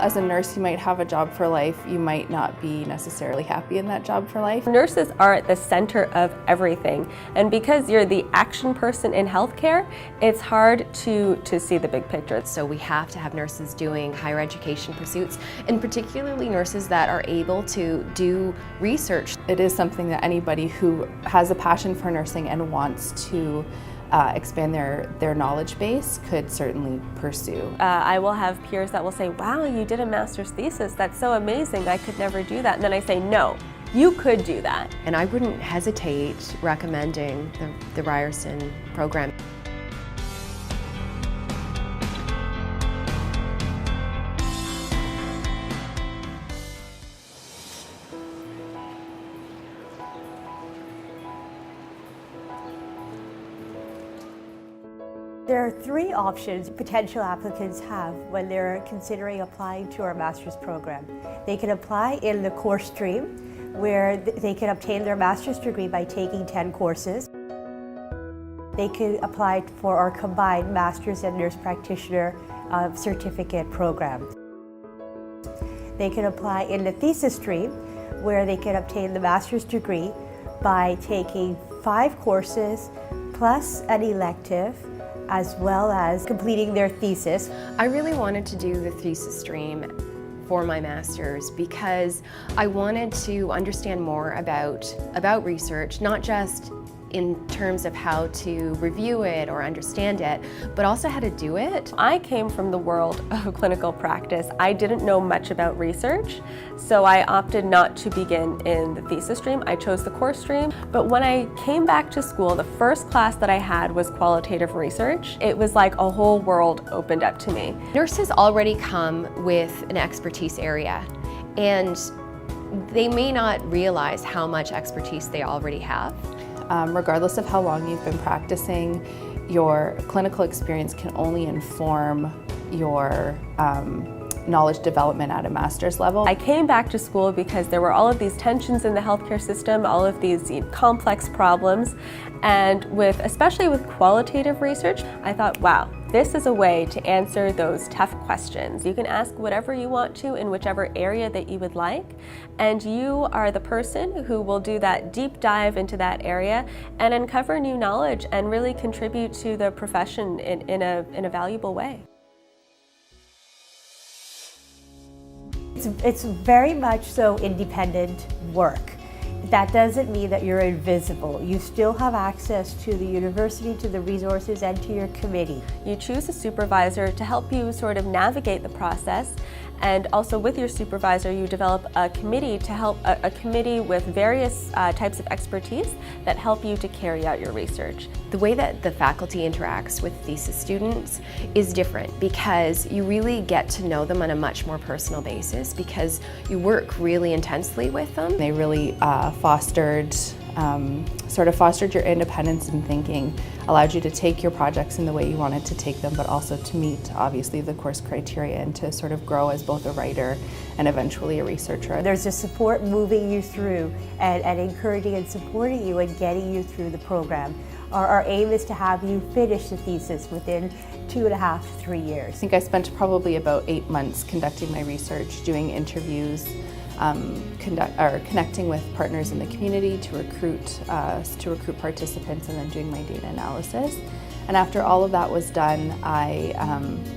As a nurse, you might have a job for life. You might not be necessarily happy in that job for life. Nurses are at the center of everything, and because you're the action person in healthcare, it's hard to see the big picture. So we have to have nurses doing higher education pursuits, and particularly nurses that are able to do research. It is something that anybody who has a passion for nursing and wants to expand their knowledge base could certainly pursue. I will have peers that will say, wow, you did a master's thesis, that's so amazing, I could never do that. And then I say, no, you could do that. And I wouldn't hesitate recommending the Ryerson program. There are three options potential applicants have when they're considering applying to our master's program. They can apply in the course stream, where they can obtain their master's degree by taking 10 courses. They can apply for our combined master's and nurse practitioner certificate program. They can apply in the thesis stream, where they can obtain the master's degree by taking 5 courses plus an elective, as well as completing their thesis. I really wanted to do the thesis stream for my master's because I wanted to understand more about research, not just in terms of how to review it or understand it, but also how to do it. I came from the world of clinical practice. I didn't know much about research, so I opted not to begin in the thesis stream. I chose the course stream, but when I came back to school, the first class that I had was qualitative research. It was like a whole world opened up to me. Nurses already come with an expertise area, and they may not realize how much expertise they already have. Regardless of how long you've been practicing, your clinical experience can only inform your knowledge development at a master's level. I came back to school because there were all of these tensions in the healthcare system, all of these complex problems, and especially with qualitative research, I thought, wow, this is a way to answer those tough questions. You can ask whatever you want to in whichever area that you would like, and you are the person who will do that deep dive into that area and uncover new knowledge and really contribute to the profession in a valuable way. It's very much so independent work. That doesn't mean that you're invisible. You still have access to the university, to the resources, and to your committee. You choose a supervisor to help you sort of navigate the process, and also with your supervisor you develop a committee to help a committee with various types of expertise that help you to carry out your research. The way that the faculty interacts with thesis students is different because you really get to know them on a much more personal basis because you work really intensely with them. They really fostered your independence in thinking, allowed you to take your projects in the way you wanted to take them, but also to meet, obviously, the course criteria and to sort of grow as both a writer and eventually a researcher. There's a support moving you through and encouraging and supporting you and getting you through the program. Our aim is to have you finish the thesis within 2.5 to 3 years. I think I spent probably about 8 months conducting my research, doing interviews, connecting with partners in the community to recruit participants, and then doing my data analysis. And after all of that was done, I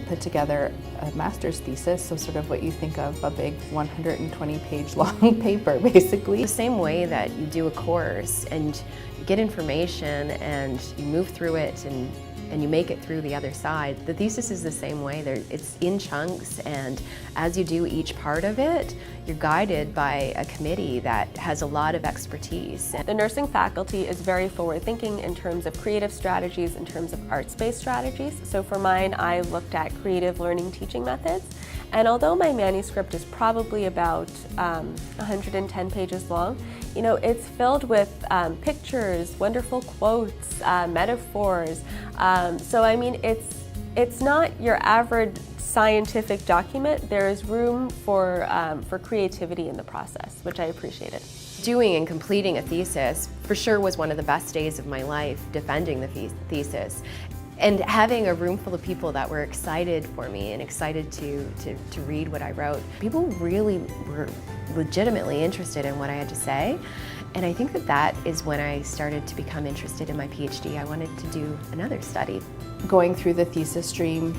put together a master's thesis, so sort of what you think of a big 120-page long paper, basically. The same way that you do a course and you get information and you move through it and you make it through the other side. The thesis is the same way. It's in chunks, and as you do each part of it, you're guided by a committee that has a lot of expertise. The nursing faculty is very forward-thinking in terms of creative strategies, in terms of arts-based strategies. So for mine, I looked at creative learning teaching methods. And although my manuscript is probably about 110 pages long, you know, it's filled with pictures, wonderful quotes, metaphors. So I mean, it's not your average scientific document. There is room for creativity in the process, which I appreciated. Doing and completing a thesis for sure was one of the best days of my life, defending the thesis. And having a room full of people that were excited for me and excited to read what I wrote. People really were legitimately interested in what I had to say. And I think that is when I started to become interested in my PhD. I wanted to do another study. Going through the thesis stream,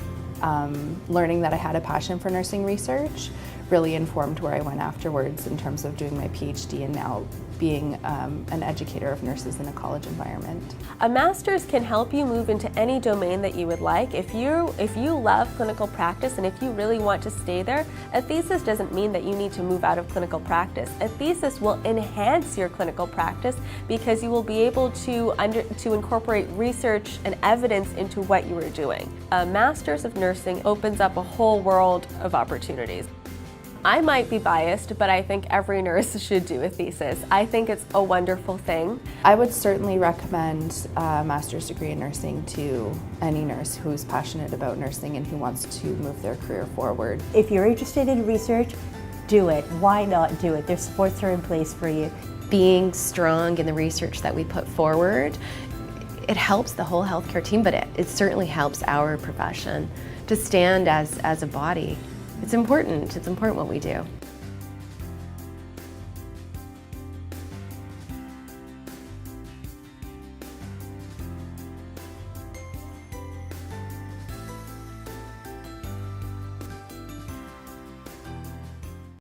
learning that I had a passion for nursing research really informed where I went afterwards in terms of doing my PhD and now being an educator of nurses in a college environment. A master's can help you move into any domain that you would like. If you love clinical practice and if you really want to stay there, a thesis doesn't mean that you need to move out of clinical practice. A thesis will enhance your clinical practice because you will be able to incorporate research and evidence into what you are doing. A Master's of Nursing opens up a whole world of opportunities. I might be biased, but I think every nurse should do a thesis. I think it's a wonderful thing. I would certainly recommend a master's degree in nursing to any nurse who's passionate about nursing and who wants to move their career forward. If you're interested in research, do it. Why not do it? Their supports are in place for you. Being strong in the research that we put forward, it helps the whole healthcare team, but it certainly helps our profession to stand as a body. It's important what we do.